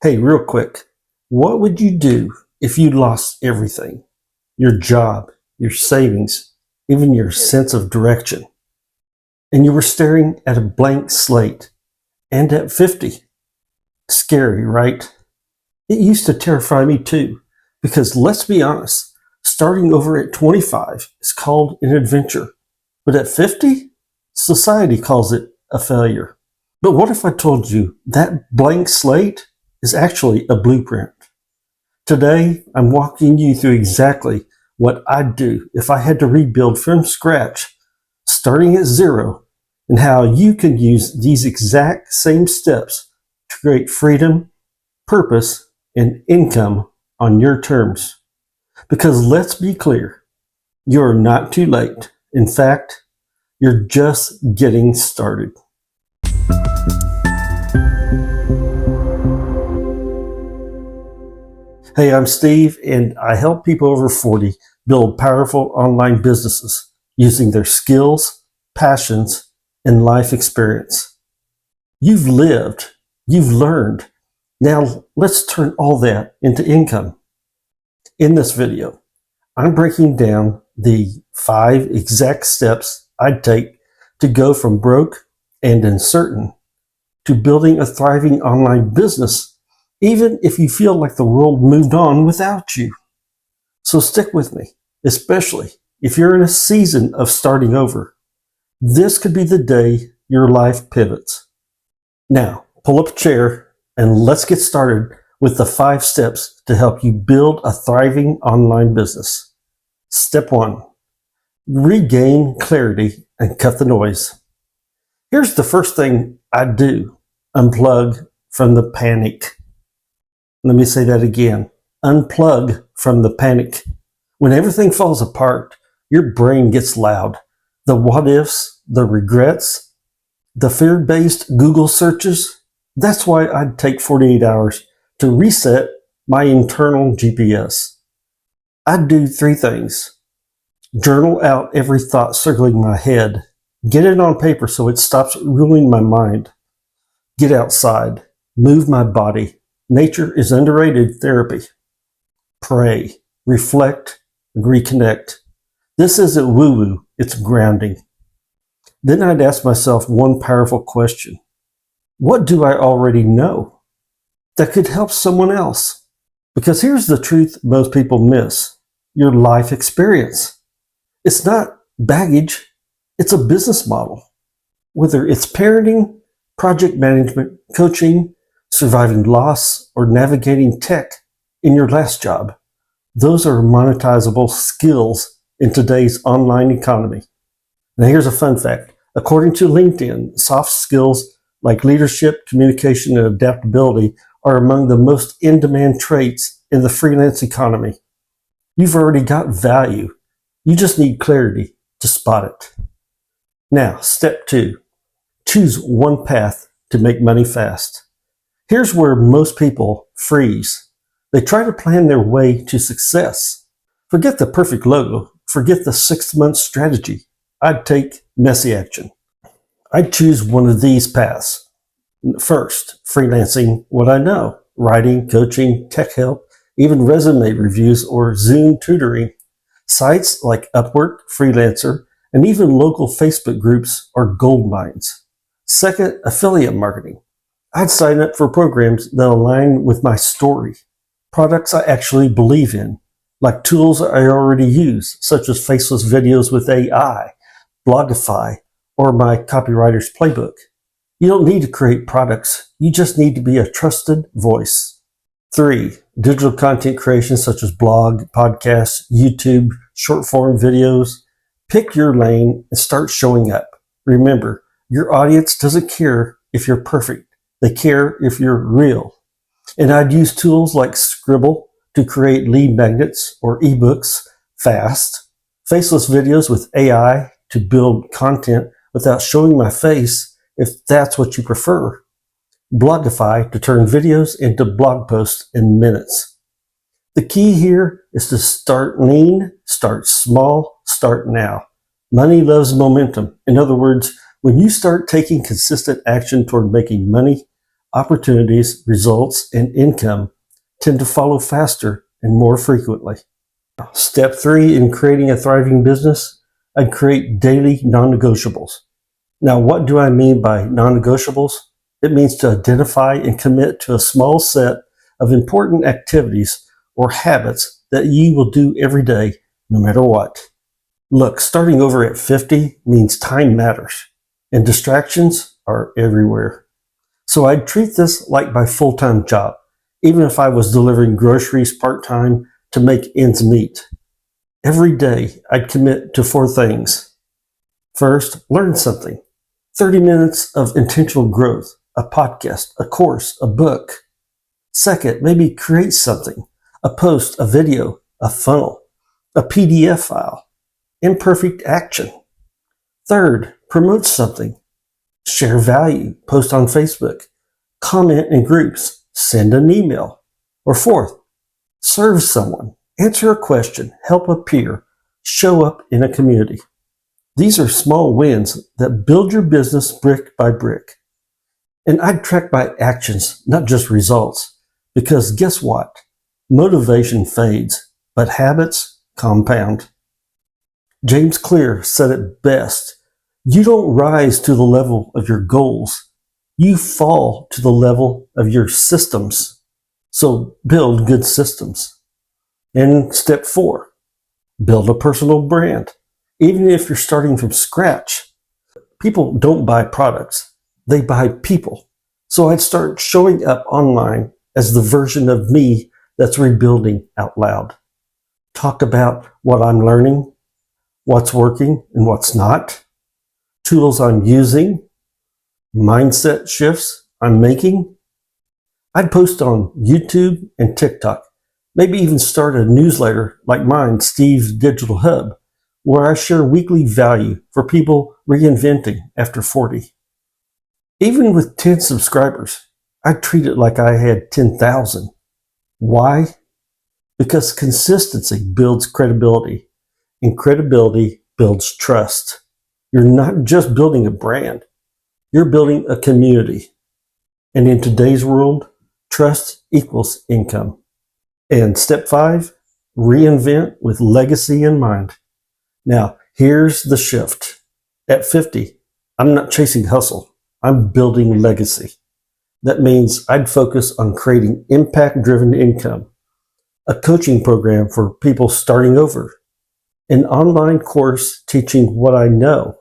Hey, real quick, what would you do if you lost everything? Your job, your savings, even your sense of direction, and you were staring at a blank slate and at 50? Scary, right? It used to terrify me too, because let's be honest, starting over at 25 is called an adventure, but at 50, society calls it a failure. But what if I told you that blank slate is actually a blueprint? Today, I'm walking you through exactly what I'd do if I had to rebuild from scratch, starting at zero, and how you can use these exact same steps to create freedom, purpose, and income on your terms. Because let's be clear, you're not too late. In fact, you're just getting started. Hey, I'm Steve, and I help people over 40 build powerful online businesses using their skills, passions, and life experience. You've lived, you've learned. Now let's turn all that into income. In this video, I'm breaking down the 5 exact steps I'd take to go from broke and uncertain to building a thriving online business, even if you feel like the world moved on without you. So stick with me, especially if you're in a season of starting over. This could be the day your life pivots. Now, pull up a chair and let's get started with the 5 steps to help you build a thriving online business. Step 1, regain clarity and cut the noise. Here's the first thing I do: unplug from the panic. Let me say that again. Unplug from the panic. When everything falls apart, your brain gets loud. The what ifs, the regrets, the fear-based Google searches. That's why I'd take 48 hours to reset my internal GPS. I'd do 3 things. Journal out every thought circling my head. Get it on paper so it stops ruling my mind. Get outside. Move my body. Nature is underrated therapy. Pray, reflect, and reconnect. This isn't woo-woo, it's grounding. Then I'd ask myself one powerful question. What do I already know that could help someone else? Because here's the truth most people miss: your life experience. It's not baggage, it's a business model. Whether it's parenting, project management, coaching, surviving loss, or navigating tech in your last job, those are monetizable skills in today's online economy. Now here's a fun fact. According to LinkedIn, soft skills like leadership, communication, and adaptability are among the most in-demand traits in the freelance economy. You've already got value. You just need clarity to spot it. Now, step 2, choose one path to make money fast. Here's where most people freeze. They try to plan their way to success. Forget the perfect logo. Forget the 6-month strategy. I'd take messy action. I'd choose one of these paths. First, freelancing what I know: writing, coaching, tech help, even resume reviews or Zoom tutoring. Sites like Upwork, Freelancer, and even local Facebook groups are gold mines. Second, affiliate marketing. I'd sign up for programs that align with my story, products I actually believe in, like tools I already use, such as Faceless Videos with AI, Blogify, or my Copywriter's Playbook. You don't need to create products, you just need to be a trusted voice. 3, digital content creation such as blog, podcasts, YouTube, short-form videos. Pick your lane and start showing up. Remember, your audience doesn't care if you're perfect. They care if you're real. And I'd use tools like Scribble to create lead magnets or ebooks fast, Faceless Videos with AI to build content without showing my face if that's what you prefer, Blogify to turn videos into blog posts in minutes. The key here is to start lean, start small, start now. Money loves momentum. In other words, when you start taking consistent action toward making money, opportunities, results, and income tend to follow faster and more frequently. Step 3 in creating a thriving business, I'd create daily non-negotiables. Now, what do I mean by non-negotiables? It means to identify and commit to a small set of important activities or habits that you will do every day, no matter what. Look, starting over at 50 means time matters, and distractions are everywhere. So I'd treat this like my full-time job, even if I was delivering groceries part-time to make ends meet. Every day, I'd commit to 4 things. First, learn something. 30 minutes of intentional growth, a podcast, a course, a book. Second, maybe create something, a post, a video, a funnel, a PDF file, imperfect action. Third, promote something, share value, post on Facebook, comment in groups, send an email. Or fourth, serve someone, answer a question, help a peer, show up in a community. These are small wins that build your business brick by brick. And I'd track my actions, not just results, because guess what? Motivation fades, but habits compound. James Clear said it best. You don't rise to the level of your goals. You fall to the level of your systems. So build good systems. And step 4, build a personal brand. Even if you're starting from scratch, people don't buy products. They buy people. So I'd start showing up online as the version of me that's rebuilding out loud. Talk about what I'm learning, what's working and what's not, tools I'm using, mindset shifts I'm making. I'd post on YouTube and TikTok, maybe even start a newsletter like mine, Steve's Digital Hub, where I share weekly value for people reinventing after 40. Even with 10 subscribers, I treat it like I had 10,000. Why? Because consistency builds credibility, and credibility builds trust. You're not just building a brand, you're building a community. And in today's world, trust equals income. And step 5, reinvent with legacy in mind. Now, here's the shift. At 50, I'm not chasing hustle. I'm building legacy. That means I'd focus on creating impact-driven income, a coaching program for people starting over, an online course teaching what I know,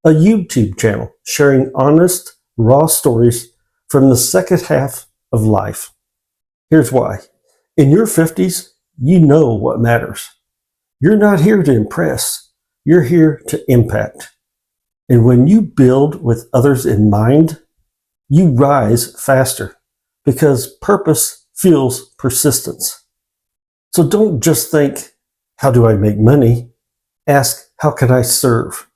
a YouTube channel sharing honest, raw stories from the second half of life. Here's why. In your 50s, you know what matters. You're not here to impress. You're here to impact. And when you build with others in mind, you rise faster because purpose fuels persistence. So don't just think, how do I make money? Ask, how can I serve?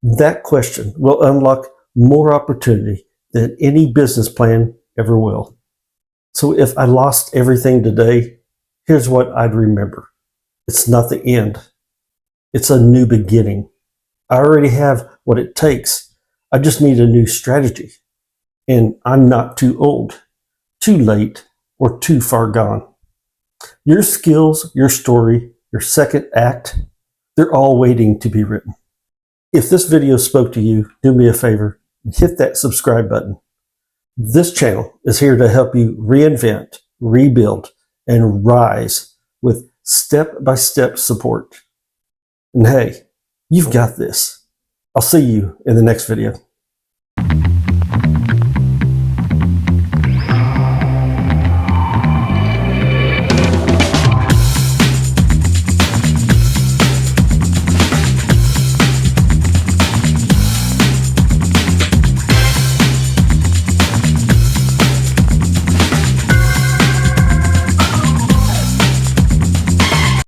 That question will unlock more opportunity than any business plan ever will. So if I lost everything today, here's what I'd remember. It's not the end. It's a new beginning. I already have what it takes. I just need a new strategy. And I'm not too old, too late, or too far gone. Your skills, your story, your second act, they're all waiting to be written. If this video spoke to you, do me a favor and hit that subscribe button. This channel is here to help you reinvent, rebuild, and rise with step-by-step support. And hey, you've got this. I'll see you in the next video.